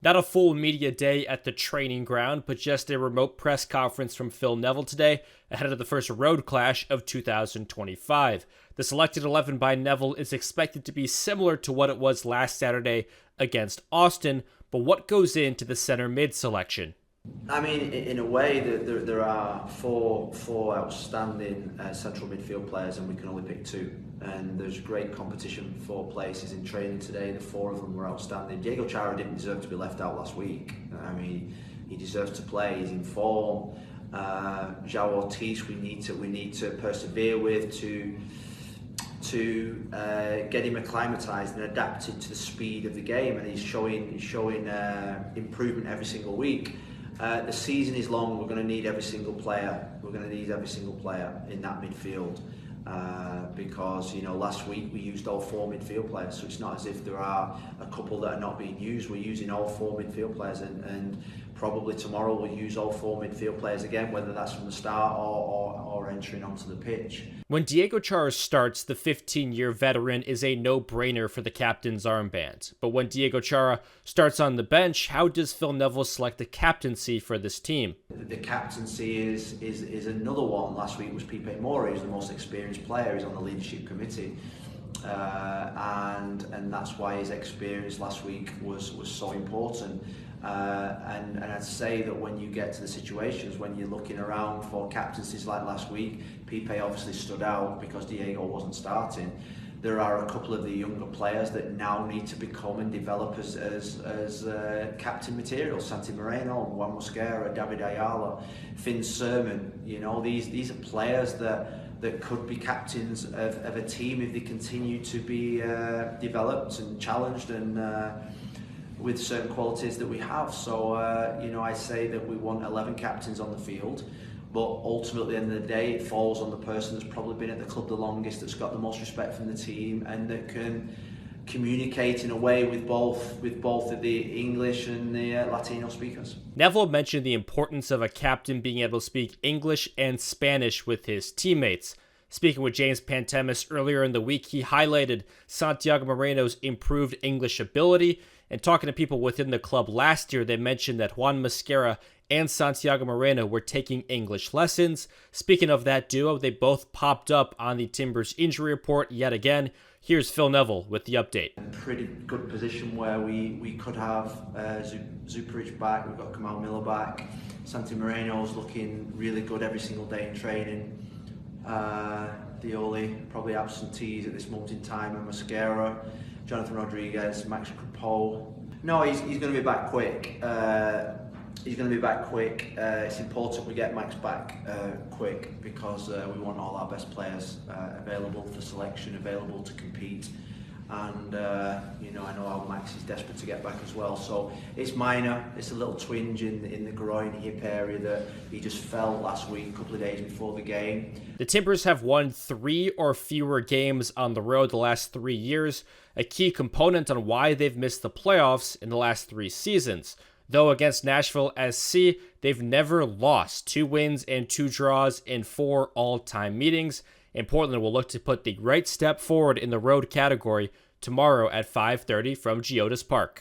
Not a full media day at the training ground, but just a remote press conference from Phil Neville today ahead of the first road clash of 2025. The selected 11 by Neville is expected to be similar to what it was last Saturday against Austin, but what goes into the center mid selection? I mean, in a way, there are four outstanding central midfield players, and we can only pick two. And there's great competition for places in training today. The four of them were outstanding. Diego Chara didn't deserve to be left out last week. I mean, he deserves to play. He's in form. João Ortiz, we need to persevere with to get him acclimatised and adapted to the speed of the game, and he's showing improvement every single week. The season is long. We're going to need every single player. We're going to need every single player in that midfield because last week we used all four midfield players. So it's not as if there are a couple that are not being used. We're using all four midfield players, and probably tomorrow we'll use all four midfield players again, whether that's from the start or entering onto the pitch. When Diego Chara starts, the 15-year veteran is a no-brainer for the captain's armband. But when Diego Chara starts on the bench, how does Phil Neville select the captaincy for this team? The captaincy is another one. Last week was Pipe Mora, who's the most experienced player. He's on the leadership committee. And that's why his experience last week was so important. And I'd say that when you get to the situations when you're looking around for captaincies like last week, Pipe obviously stood out because Diego wasn't starting. There are a couple of the younger players that now need to become and develop as captain material. Santi Moreno, Juan Mosquera, David Ayala, Finn Sermon. These are players that could be captains of a team if they continue to be developed and challenged and with certain qualities that we have. So, I say that we want 11 captains on the field, but ultimately at the end of the day, it falls on the person that's probably been at the club the longest, that's got the most respect from the team, and that can communicate in a way with both of the English and the Latino speakers. Neville mentioned the importance of a captain being able to speak English and Spanish with his teammates. Speaking with James Pantemis earlier in the week, he highlighted Santiago Moreno's improved English ability, and talking to people within the club last year, they mentioned that Juan Mosquera and Santiago Moreno were taking English lessons. Speaking of that duo, they both popped up on the Timbers injury report yet again. Here's Phil Neville with the update. Pretty good position where we could have Zuparic back, we've got Kamal Miller back. Santi Moreno's looking really good every single day in training. The only probably absentees at this moment in time are Mosquera, Jonathan Rodriguez, Max Crepeau. No, he's going to be back quick. It's important we get Max back quick because we want all our best players available for selection, available to compete. And I know how Max is desperate to get back as well. So it's minor. It's a little twinge in the groin hip area that he just felt last week, a couple of days before the game. The Timbers have won 3 or fewer games on the road the last 3 years, a key component on why they've missed the playoffs in the last 3 seasons. Though against Nashville SC, they've never lost. 2 wins and 2 draws in 4 all-time meetings. And Portland will look to put the right step forward in the road category tomorrow at 5:30 from Geodis Park.